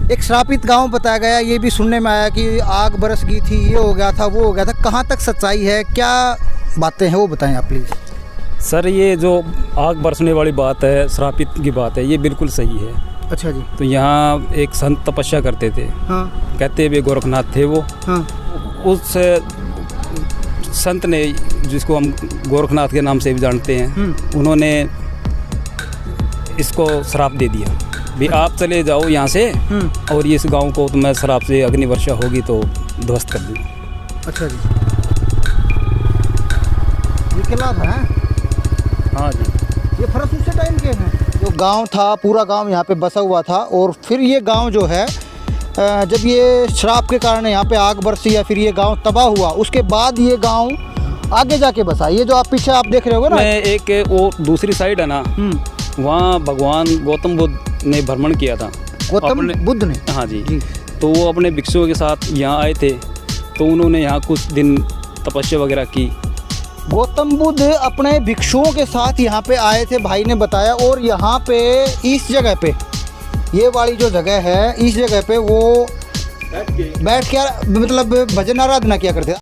एक श्रापित गांव बताया गया, ये भी सुनने में आया कि आग बरस गई थी, ये हो गया था, वो हो गया था। कहाँ तक सच्चाई है, क्या बातें हैं वो बताएं आप प्लीज़। सर ये जो आग बरसने वाली बात है, श्रापित की बात है, ये बिल्कुल सही है। अच्छा जी। तो यहाँ एक संत तपस्या करते थे। हाँ। कहते हुए गोरखनाथ थे वो। हाँ। उस संत ने, जिसको हम गोरखनाथ के नाम से भी जानते हैं, उन्होंने इसको श्राप दे दिया भी आप चले जाओ यहाँ से और इस गांव को तो मैं श्राप से अग्नि वर्षा होगी तो ध्वस्त कर दूँगा। अच्छा जी। ये किला था है? हाँ जी। ये फर्स्ट उसी टाइम के हैं जो गांव था, पूरा गांव यहाँ पे बसा हुआ था। और फिर ये गांव जो है जब ये श्राप के कारण यहाँ पे आग बरसी या फिर ये गांव तबाह हुआ, उसके बाद ये गांव आगे जाके बसा। ये जो आप पीछे आप देख रहे हो ना, एक वो दूसरी साइड है ना, वहाँ भगवान गौतम बुद्ध ने भ्रमण किया था। गौतम बुद्ध ने? हाँ जी। तो वो अपने भिक्षुओं के साथ यहाँ आए थे, तो उन्होंने यहाँ कुछ दिन तपस्या वगैरह की। गौतम बुद्ध अपने भिक्षुओं के साथ यहाँ पे आए थे, भाई ने बताया। और यहाँ पे इस जगह पे, ये वाली जो जगह है, इस जगह पे वो बैठ के मतलब भजन आराधना किया करते।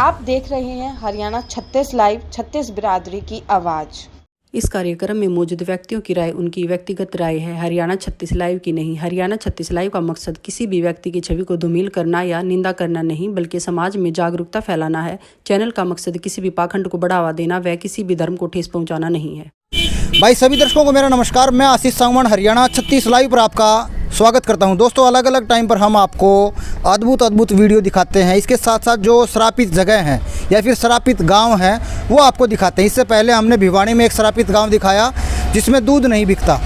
आप देख रहे हैं हरियाणा 36 लाइव, 36 बिरादरी की आवाज़। इस कार्यक्रम में मौजूद व्यक्तियों की राय उनकी व्यक्तिगत राय है, हरियाणा 36 लाइव की नहीं। हरियाणा 36 लाइव का मकसद किसी भी व्यक्ति की छवि को धूमिल करना या निंदा करना नहीं, बल्कि समाज में जागरूकता फैलाना है। चैनल का मकसद किसी भी पाखंड को बढ़ावा देना व किसी भी धर्म को ठेस पहुंचाना नहीं है। भाई सभी दर्शकों को मेरा नमस्कार। मैं आशीष सांगवान हरियाणा 36 लाइव पर आपका स्वागत करता हूं। दोस्तों, अलग अलग टाइम पर हम आपको अद्भुत वीडियो दिखाते हैं। इसके साथ साथ जो श्रापित जगह हैं या फिर श्रापित गांव हैं वो आपको दिखाते हैं। इससे पहले हमने भिवानी में एक श्रापित गांव दिखाया जिसमें दूध नहीं बिकता।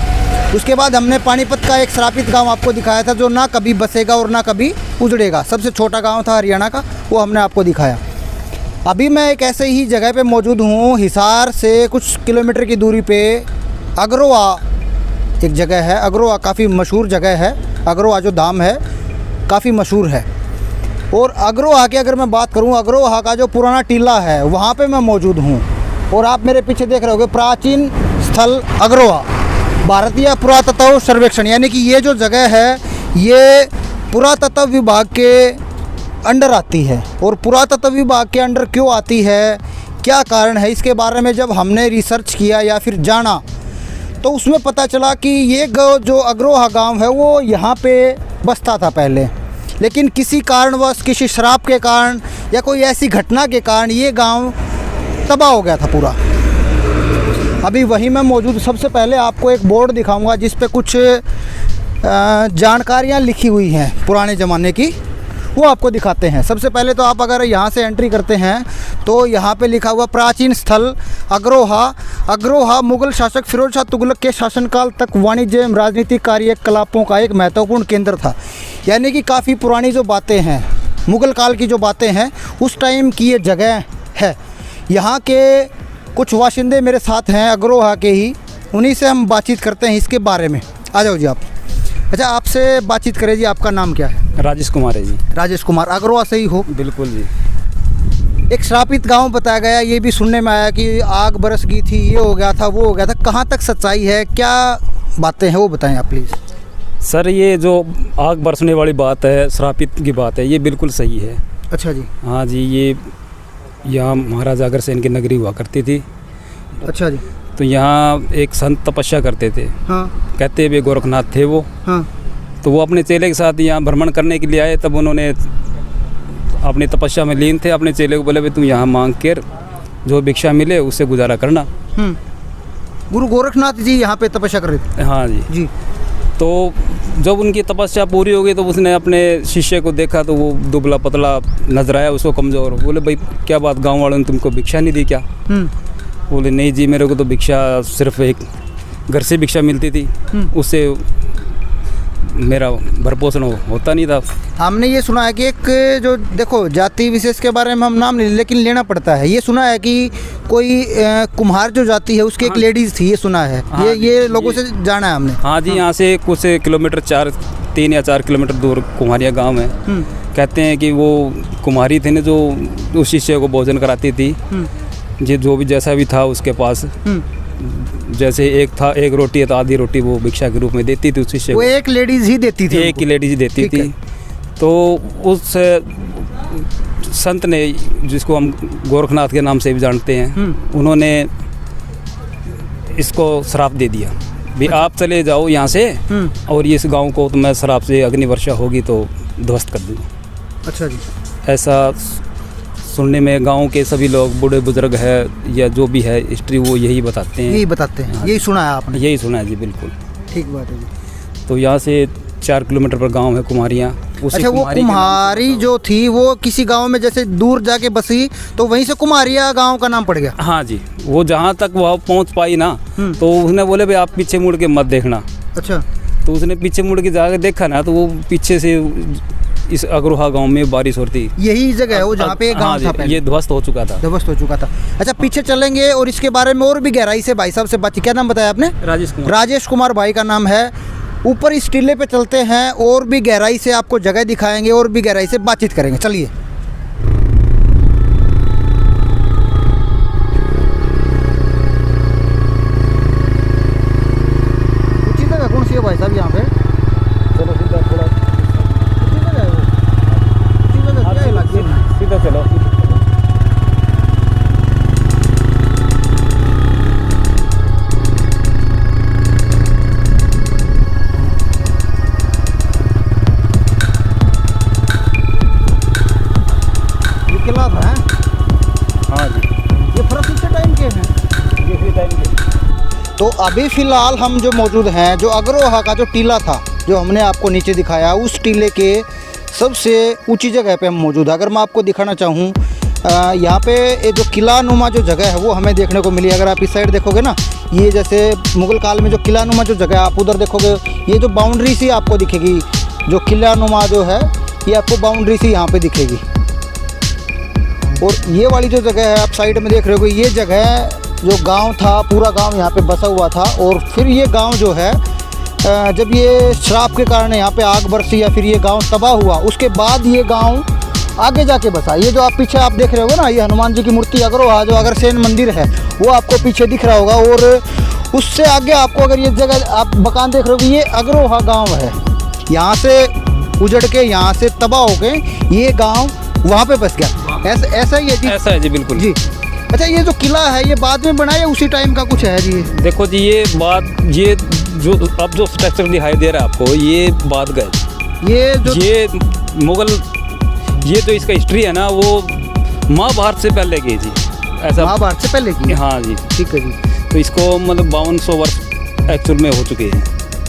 उसके बाद हमने पानीपत का एक श्रापित गांव आपको दिखाया था जो ना कभी बसेगा और ना कभी उजड़ेगा। सबसे छोटा गाँव था हरियाणा का, वो हमने आपको दिखाया। अभी मैं एक ऐसे ही जगह पे मौजूद हूँ, हिसार से कुछ किलोमीटर की दूरी पे अग्रोहा एक जगह है। अग्रोहा काफ़ी मशहूर जगह है। अग्रोहा जो धाम है काफ़ी मशहूर है। और अग्रोहा की अगर मैं बात करूँ, अग्रोहा का जो पुराना टीला है वहाँ पे मैं मौजूद हूँ। और आप मेरे पीछे देख रहे होगे प्राचीन स्थल अग्रोहा, भारतीय पुरातत्व सर्वेक्षण, यानी कि ये जो जगह है ये पुरातत्व विभाग के अंडर आती है। और पुरातत्व विभाग के अंडर क्यों आती है, क्या कारण है, इसके बारे में जब हमने रिसर्च किया या फिर जाना तो उसमें पता चला कि ये जो अग्रोहा गांव है वो यहाँ पे बसता था पहले, लेकिन किसी कारणवश, किसी श्राप के कारण या कोई ऐसी घटना के कारण ये गांव तबाह हो गया था पूरा। अभी वहीं मैं मौजूद। सबसे पहले आपको एक बोर्ड दिखाऊंगा जिस पे कुछ जानकारियाँ लिखी हुई हैं पुराने ज़माने की, वो आपको दिखाते हैं। सबसे पहले तो आप अगर यहाँ से एंट्री करते हैं तो यहाँ पे लिखा हुआ प्राचीन स्थल अग्रोहा। अग्रोहा मुगल शासक फिरोज शाह तुगलक के शासनकाल तक वाणिज्य एवं राजनीतिक कार्यकलापों का एक महत्वपूर्ण केंद्र था। यानी कि काफ़ी पुरानी जो बातें हैं, मुगल काल की जो बातें हैं, उस टाइम की ये जगह है। यहाँ के कुछ वाशिंदे मेरे साथ हैं अग्रोहा के ही, उन्हीं से हम बातचीत करते हैं इसके बारे में। आ जाओ जी आप। अच्छा, आपसे बातचीत करें जी। आपका नाम क्या है? राजेश कुमार है जी। राजेश कुमार, अग्रोहा से ही हो? बिल्कुल जी। एक श्रापित गांव बताया गया, ये भी सुनने में आया कि आग बरस गई थी, ये हो गया था, वो हो गया था। कहाँ तक सच्चाई है, क्या बातें हैं वो बताएं आप प्लीज़। सर ये जो आग बरसने वाली बात है, श्रापित की बात है, ये बिल्कुल सही है। अच्छा जी। हाँ जी। ये यहाँ महाराजा अग्रसेन की नगरी हुआ करती थी। अच्छा जी। तो यहाँ एक संत तपस्या करते थे। हाँ। कहते हुए गोरखनाथ थे वो। हाँ। तो वो अपने चेले के साथ यहाँ भ्रमण करने के लिए आए। तब उन्होंने अपनी तपस्या में लीन थे। अपने चेले को बोले भाई तुम यहाँ मांग कर जो भिक्षा मिले उससे गुजारा करना। गुरु गोरखनाथ जी यहाँ पे तपस्या कर रहे थे? हाँ जी। तो जब उनकी तपस्या पूरी हो गई तो उसने अपने शिष्य को देखा तो वो दुबला पतला नजर आया, उसको कमज़ोर। बोले भाई क्या बात, गाँव वालों ने तुमको भिक्षा नहीं दी क्या? बोले नहीं जी, मेरे को तो भिक्षा सिर्फ एक घर से भिक्षा मिलती थी, उससे मेरा भरपोषण होता नहीं था। हमने ये सुना है कि एक जो देखो जाति विशेष के बारे में हम नाम नहीं, लेकिन लेना पड़ता है। ये सुना है कि कोई कुम्हार जो जाति है उसकी एक लेडीज़ थी, ये सुना है। हाँ, ये लोगों से जाना है हमने। हाँ जी। यहाँ से कुछ किलोमीटर 3 या 4 किलोमीटर दूर कुम्हारिया गांव है। कहते हैं कि वो कुम्हारी थी ना जो उस शिष्य को भोजन कराती थी, जो भी जैसा भी था उसके पास, जैसे एक रोटी है तो आधी रोटी वो भिक्षा के रूप में देती थी उस शिष्य वो को। एक लेडीज ही देती थी एक ही लेडीज देती ठीक है। थी। तो उस संत ने, जिसको हम गोरखनाथ के नाम से भी जानते हैं, उन्होंने इसको श्राप दे दिया भी आप चले जाओ यहाँ से, और इस गांव को तो मैं श्राप से अग्नि वर्षा होगी तो ध्वस्त कर दूँगा। अच्छा जी। ऐसा सुनने में गांव के सभी लोग, बूढ़े बुजुर्ग है या जो भी है हिस्ट्री, वो यही बताते हैं। यही बताते हैं, यही सुना है आपने? यही सुना है जी, बिल्कुल ठीक बात है जी। तो यहाँ से 4 किलोमीटर पर गांव है कुम्हारियाँ। अच्छा, वो कुम्हारी जो थी वो किसी गांव में जैसे दूर जाके बसी, तो वहीं से कुम्हारिया गांव का नाम पड़ गया? हाँ जी, वो जहाँ तक वह पहुँच पाई ना, तो उसने बोले भाई आप पीछे मुड़ के मत देखना। अच्छा। तो उसने पीछे मुड़ के जाके देखा ना, तो वो पीछे से इस अग्रोहा गांव में बारिश होती। यही जगह है वो जहाँ पे गांव था पहले? ये ध्वस्त हो चुका था। ध्वस्त हो चुका था। अच्छा, पीछे चलेंगे और इसके बारे में और भी गहराई से भाई साहब से बात। क्या नाम बताया आपने? राजेश कुमार। राजेश कुमार भाई का नाम है। ऊपर इस टीले पे चलते हैं और भी गहराई से आपको जगह दिखाएंगे और भी गहराई से बातचीत करेंगे। चलिए। ऊंची जगह कौन सी है भाई साहब यहाँ पे? चलो सीधा थोड़ा ऊंची जगह है वो? ऊंची जगह क्या इलाके में? सीधा चलो। किला था है? हाँ जी, ये फर्क कितने टाइम के हैं? ये फ्री टाइम के। तो अभी फ़िलहाल हम जो मौजूद हैं, जो अग्रोहा का जो टीला था जो हमने आपको नीचे दिखाया, उस टीले के सबसे ऊंची जगह पे हम मौजूद हैं। अगर मैं आपको दिखाना चाहूँ, यहाँ पे ये जो किला नुमा जो जगह है वो हमें देखने को मिली। अगर आप इस साइड देखोगे ना, ये जैसे मुग़ल काल में जो किला नुमा जो जगह है, आप उधर देखोगे, ये जो बाउंड्री सी आपको दिखेगी, जो किला नुमा जो है, ये आपको बाउंड्री सी यहाँ पर दिखेगी। और ये वाली जो जगह है आप साइड में देख रहे हो, ये जगह जो गांव था, पूरा गांव यहाँ पे बसा हुआ था। और फिर ये गांव जो है, जब ये श्राप के कारण यहाँ पे आग बरसी या फिर ये गांव तबाह हुआ, उसके बाद ये गांव आगे जाके बसा। ये जो आप पीछे आप देख रहे हो ना, ये हनुमान जी की मूर्ति अग्रोहा जो अग्रसेन मंदिर है, वो आपको पीछे दिख रहा होगा। और उससे आगे आपको अगर ये जगह आप मकान देख रहे हो, ये अग्रोहा गाँव है। यहाँ से उजड़ के, यहाँ से तबाह हो गए, ये गाँव वहाँ पे बस गया। ऐसा ही है जी? ऐसा है जी, बिल्कुल जी। अच्छा, ये जो किला है ये बाद में बना या उसी टाइम का कुछ है जी? देखो जी, ये जो अब जो स्ट्रक्चर दिखाई दे रहा है आपको, ये बाद गए। ये मुगल, ये जो इसका हिस्ट्री है ना, वो महाभारत से पहले की जी। ऐसा महाभारत से पहले की? हाँ जी, ठीक है जी। तो इसको मतलब 5200 वर्ष एक्चुअल में हो चुके हैं।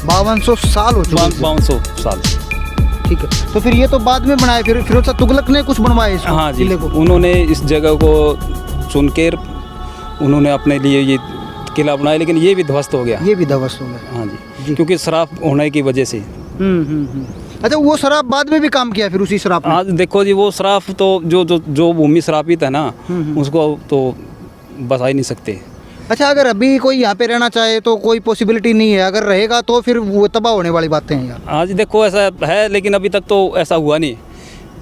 5200 साल हो चुके हैं? 5200 साल। ठीक है। तो फिर ये तो बाद में बनाए, फिर फिरोज शाह तुगलक ने कुछ बनवाया इसको? हाँ जी, किले को? उन्होंने इस जगह को चुनकर उन्होंने अपने लिए ये किला बनाया, लेकिन ये भी ध्वस्त हो गया। ये भी ध्वस्त हो गया? हाँ जी, क्योंकि शराब होने की वजह से। अच्छा, वो शराब बाद में भी काम किया फिर उसी शराब ने? हाँ देखो जी, वो शराब तो जो भूमि शराबित है ना, उसको तो बचा ही नहीं सकते। अच्छा, अगर अभी कोई यहाँ पे रहना चाहे तो कोई पॉसिबिलिटी नहीं है? अगर रहेगा तो फिर वो तबाह होने वाली बातें हैं यार। हाँ जी, देखो ऐसा है, लेकिन अभी तक तो ऐसा हुआ नहीं।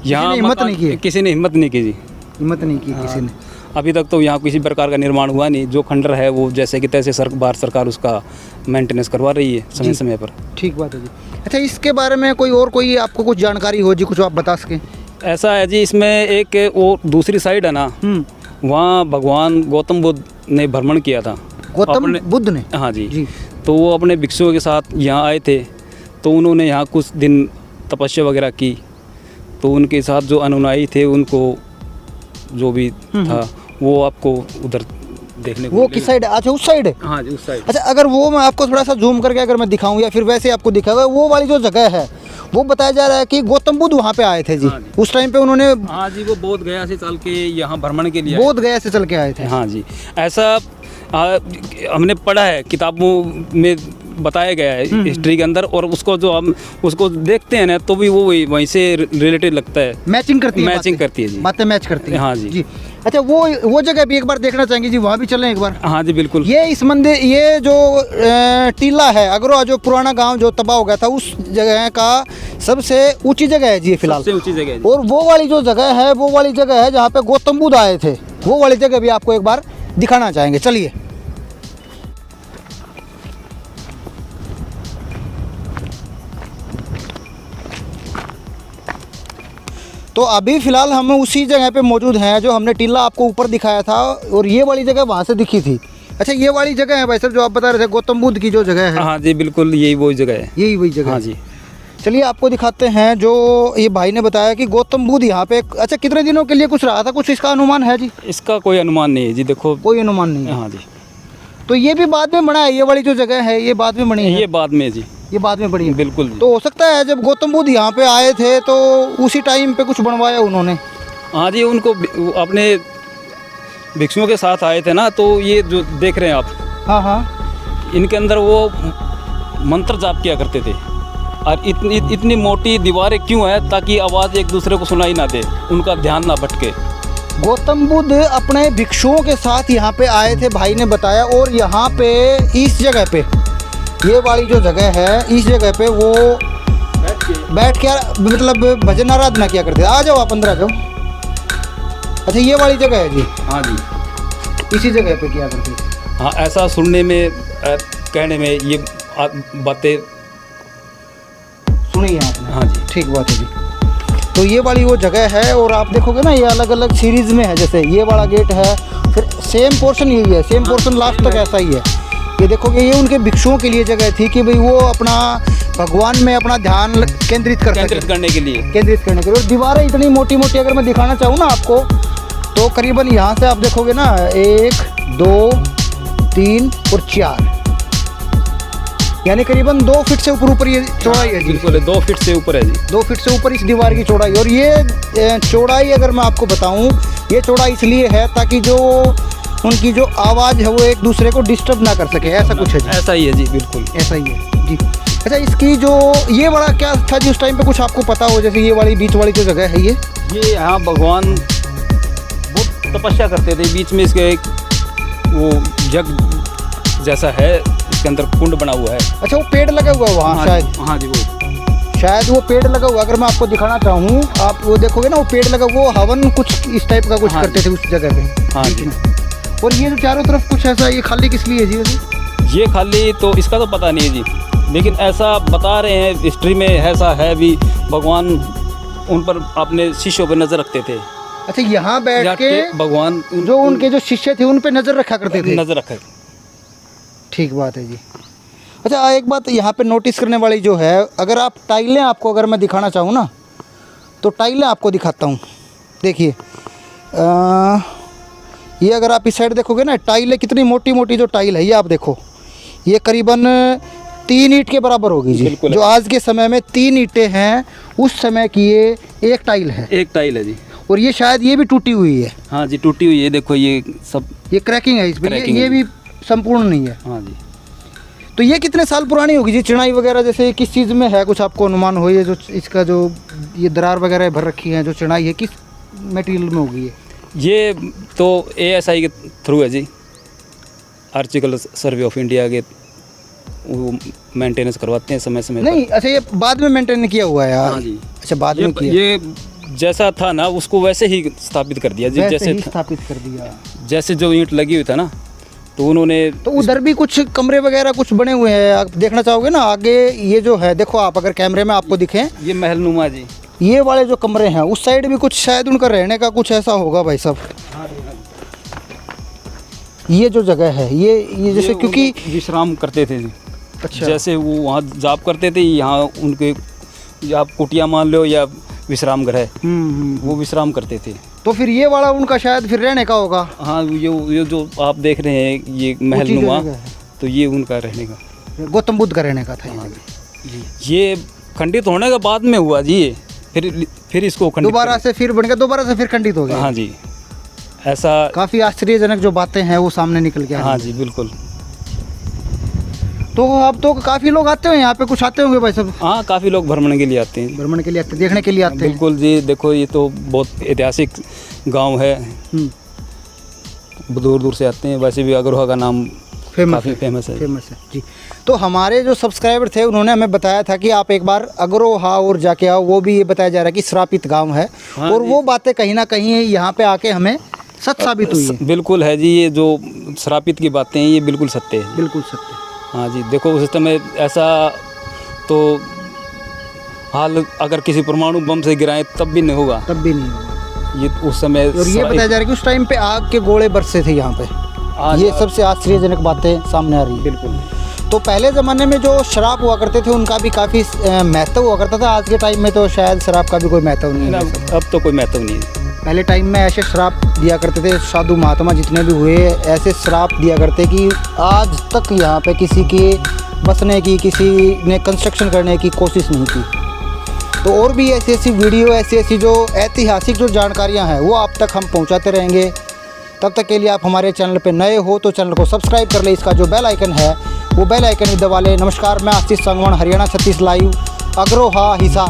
यहाँ हिम्मत नहीं की? किसी ने हिम्मत नहीं की जी। हिम्मत नहीं की किसी ने? अभी तक तो यहाँ किसी प्रकार का निर्माण हुआ नहीं। जो खंडर है वो जैसे कि तैसे भारत सरकार उसका मेंटेनेंस करवा रही है समय समय पर। ठीक बात है जी। अच्छा, इसके बारे में कोई आपको कुछ जानकारी हो जी, कुछ आप बता सकें? ऐसा है जी, इसमें एक वो दूसरी साइड है ना, वहाँ भगवान गौतम बुद्ध ने भ्रमण किया था। गौतम बुद्ध ने? हाँ जी। तो वो अपने भिक्षुओं के साथ यहाँ आए थे, तो उन्होंने यहाँ कुछ दिन तपस्या वगैरह की। तो उनके साथ जो अनुयायी थे, उनको जो भी था वो आपको उधर देखने को वो किस साइड? अच्छा, उस साइड है? हाँ जी, उस साइड। अच्छा, अगर वो मैं आपको थोड़ा सा जूम करके अगर मैं दिखाऊं या फिर वैसे आपको दिखाऊंगा, वो वाली जो जगह है वो बताया जा रहा है कि गौतम बुद्ध वहाँ पे आए थे जी। हाँ जी। उस टाइम पे उन्होंने? हाँ जी, वो बोध गया से चल के यहाँ भ्रमण के लिए बोध गया से चल के आए थे? हाँ जी, ऐसा हमने पढ़ा है, किताबों में बताया गया है हिस्ट्री के अंदर। और उसको जो हम उसको देखते हैं ना, तो भी वो वहीं से रिलेटेड लगता है। मैचिंग करती है? मैचिंग करती है जी, बातें मैच करती है। हाँ जी। अच्छा, वो जगह भी एक बार देखना चाहेंगे जी, वहाँ भी चलें एक बार? हाँ जी, बिल्कुल। ये इस मंदिर, ये जो टीला है अग्रोहा, जो पुराना गांव जो तबाह हो गया था, उस जगह का सबसे ऊंची जगह है जी फिलहाल? सबसे ऊंची जगह है। और वो वाली जो जगह है, वो वाली जगह है जहाँ पे गौतम बुद्ध आए थे, वो वाली जगह भी आपको एक बार दिखाना चाहेंगे। चलिए। तो अभी फ़िलहाल हम उसी जगह पे मौजूद हैं जो हमने टीला आपको ऊपर दिखाया था, और ये वाली जगह वहाँ से दिखी थी। अच्छा, ये वाली जगह है भाई साहब जो आप बता रहे थे, गौतम बुद्ध की जो जगह है? हाँ जी, बिल्कुल यही वही जगह है। यही वही जगह? हाँ जी। चलिए आपको दिखाते हैं। जो ये भाई ने बताया कि गौतम बुद्ध यहाँ पे, अच्छा कितने दिनों के लिए कुछ रहा था, कुछ इसका अनुमान है जी? इसका कोई अनुमान नहीं है जी, देखो कोई अनुमान नहीं है। हाँ जी। तो ये भी बाद में बना है, ये वाली जो जगह है ये बाद में बनी है? ये बाद में जी, ये बाद में बनी है। बिल्कुल। तो हो सकता है जब गौतम बुद्ध यहाँ पे आए थे तो उसी टाइम पे कुछ बनवाया उन्होंने? हाँ जी, उनको अपने भिक्षुओं के साथ आए थे ना, तो ये जो देख रहे हैं आप, हाँ हाँ, इनके अंदर वो मंत्र जाप किया करते थे। और इतनी मोटी दीवारें क्यों है? ताकि आवाज़ एक दूसरे को सुनाई ना दे, उनका ध्यान ना भटके। गौतम बुद्ध अपने भिक्षुओं के साथ यहाँ पे आए थे, भाई ने बताया। और यहाँ पे इस जगह पे, ये वाली जो जगह है, इस जगह पे वो बैठ के मतलब भजन आराधना किया करते थे। आ जाओ आप अंदर आ जाओ। अच्छा, ये वाली जगह है जी? हाँ जी, इसी जगह पे किया करते थे। हाँ, ऐसा सुनने में कहने में ये बातें सुनी है आपने? हाँ जी, ठीक बात है जी। तो ये वाली वो जगह है, और आप देखोगे ना ये अलग अलग सीरीज़ में है। जैसे ये वाला गेट है, फिर सेम पोर्शन यही है, सेम पोर्शन लास्ट तक ऐसा ही है। ये देखोगे, ये उनके भिक्षुओं के लिए जगह थी कि भाई वो अपना भगवान में अपना ध्यान केंद्रित करने के लिए। और दीवारें इतनी मोटी मोटी, अगर मैं दिखाना चाहूँ ना आपको, तो करीबन यहाँ से आप देखोगे ना 1 2 3 और 4, यानी करीबन 2 फीट से ऊपर ये चौड़ाई है जी। बिल्कुल 2 फीट से ऊपर है जी, 2 फीट से ऊपर इस दीवार की चौड़ाई। और ये चौड़ाई अगर मैं आपको बताऊं, ये चौड़ाई इसलिए है ताकि जो उनकी जो आवाज़ है वो एक दूसरे को डिस्टर्ब ना कर सके, ऐसा कुछ है जी? ऐसा ही है जी, बिल्कुल ऐसा ही है जी। अच्छा, इसकी जो ये वाला क्या था जी उस टाइम पे, कुछ आपको पता हो? जैसे ये वाली बीच वाली जो जगह है, ये यहाँ भगवान बहुत तपस्या करते थे। बीच में इसके एक वो जग जैसा है, इसके अंदर कुंड बना हुआ है। अच्छा, वो पेड़ लगा हुआ है वहाँ शायद? हाँ जी, वो शायद वो पेड़ लगा हुआ। अगर मैं आपको दिखाना चाहूँ, आप वो देखोगे ना, वो पेड़ लगा, वो हवन कुछ इस टाइप का कुछ करते थे उस जगह पे। हाँ जी। और ये जो चारों तरफ कुछ ऐसा, ये खाली किस लिए है जी वैसे? ये खाली तो इसका तो पता नहीं है जी, लेकिन ऐसा बता रहे हैं हिस्ट्री में, ऐसा है भी, भगवान उन पर अपने शिष्यों पर नज़र रखते थे। अच्छा, यहाँ बैठ के भगवान जो उनके जो शिष्य थे उन पे नज़र रखा करते थे? नज़र रखा। ठीक बात है जी। अच्छा, एक बात यहाँ पे नोटिस करने वाली जो है, अगर आप टाइलें, आपको अगर मैं दिखाना चाहूँ ना, तो टाइलें आपको दिखाता हूँ। देखिए, ये अगर आप इस साइड देखोगे ना, टाइलें कितनी मोटी मोटी जो टाइल है, ये आप देखो, ये करीबन 3 ईंट के बराबर होगी जी। जो आज के समय में 3 ईंटें हैं, उस समय की ये एक टाइल है। एक टाइल है जी। और ये शायद ये भी टूटी हुई है। हाँ जी, टूटी हुई है, देखो ये सब, ये क्रैकिंग है इसमें, ये भी संपूर्ण नहीं है। हाँ जी। तो ये कितने साल पुरानी होगी जी? चिनाई वगैरह जैसे किस चीज़ में है, कुछ आपको अनुमान हो? ये जो इसका जो ये दरार वगैरह भर रखी है, जो चिनाई है, किस मटेरियल में होगी ये तो ASI के थ्रू है जी, आर्टिकल सर्वे ऑफ इंडिया के, वो मेंटेनेंस करवाते हैं समय समय। नहीं, अच्छा, ये बाद में मेंटेन किया हुआ है यार? हाँ जी। अच्छा, बाद में किया। ये जैसा था ना, उसको वैसे ही स्थापित कर दिया जी, जैसे ही स्थापित कर दिया। जैसे जो ईंट लगी हुई था ना, तो उन्होंने। तो उधर भी कुछ कमरे वगैरह कुछ बने हुए हैं, आप देखना चाहोगे ना आगे? ये जो है, देखो आप, अगर कैमरे में आपको दिखें, ये महलनुमा जी, ये वाले जो कमरे हैं, उस साइड भी कुछ शायद उनका रहने का कुछ ऐसा होगा भाई साहब। ये जो जगह है, ये जैसे, क्योंकि विश्राम करते थे जी। अच्छा, जैसे वो वहाँ जाप करते थे, यहाँ उनके, या आप कुटिया मान लो या विश्राम घर है, वो विश्राम करते थे। तो फिर ये वाला उनका शायद फिर रहने का होगा। हाँ, ये जो आप देख रहे हैं, ये महलनुमा, तो ये उनका रहने का, गौतम बुद्ध का रहने का था। हाँ जी। ये खंडित होने के बाद में हुआ जी, ये फिर इसको दोबारा से फिर बन गया, दोबारा से फिर खंडित हो गया। हाँ जी, ऐसा काफ़ी आश्चर्यजनक जो बातें हैं वो सामने निकल के आ रही हैं। हाँ जी, बिल्कुल। तो अब तो काफ़ी लोग आते हैं यहाँ पे, कुछ आते होंगे भाई साहब? हाँ, काफ़ी लोग भ्रमण के लिए आते हैं। भ्रमण के लिए आते, देखने के लिए आते हैं? बिल्कुल जी। देखो, ये तो बहुत ऐतिहासिक गांव है, दूर दूर से आते हैं। वैसे भी अग्रोहा का नाम काफ़ी फेमस है जी। तो हमारे जो सब्सक्राइबर थे उन्होंने हमें बताया था कि आप एक बार अग्रोहा और जाके आओ। वो भी ये बताया जा रहा है कि श्रापित गांव है। हाँ, और वो बातें कहीं ना कहीं यहाँ पे आके हमें सच साबित हुई है। बिल्कुल है जी, ये जो श्रापित की बातें हैं ये बिल्कुल सत्य है। बिल्कुल सत्य। हाँ जी, देखो उस समय ऐसा तो हाल अगर किसी परमाणु बम से गिराएं तब भी नहीं होगा। तब भी नहीं होगा। ये उस समय और ये बताया जा रहा है कि उस टाइम पे आग के गोले बरसे थे यहाँ पे। ये सबसे आश्चर्यजनक बातें सामने आ रही है। बिल्कुल। तो पहले ज़माने में जो शराब हुआ करते थे उनका भी काफ़ी महत्व हुआ करता था। आज के टाइम में तो शायद शराब का भी कोई महत्व नहीं है। अब तो कोई महत्व नहीं है। पहले टाइम में ऐसे शराब दिया करते थे, साधु महात्मा जितने भी हुए ऐसे शराब दिया करते कि आज तक यहाँ पे किसी के बसने की, किसी ने कंस्ट्रक्शन करने की कोशिश नहीं की। तो और भी ऐसी ऐसी वीडियो, ऐसी ऐसी जो ऐतिहासिक जो जानकारियाँ हैं वो आप तक हम पहुँचाते रहेंगे। तब तक के लिए आप हमारे चैनल पे नए हो तो चैनल को सब्सक्राइब कर ले। इसका जो बेल आइकन है वो बेल आइकन भी दबा ले। नमस्कार, मैं आशीष संगवान, हरियाणा 36 लाइव, अग्रोहा हिसार।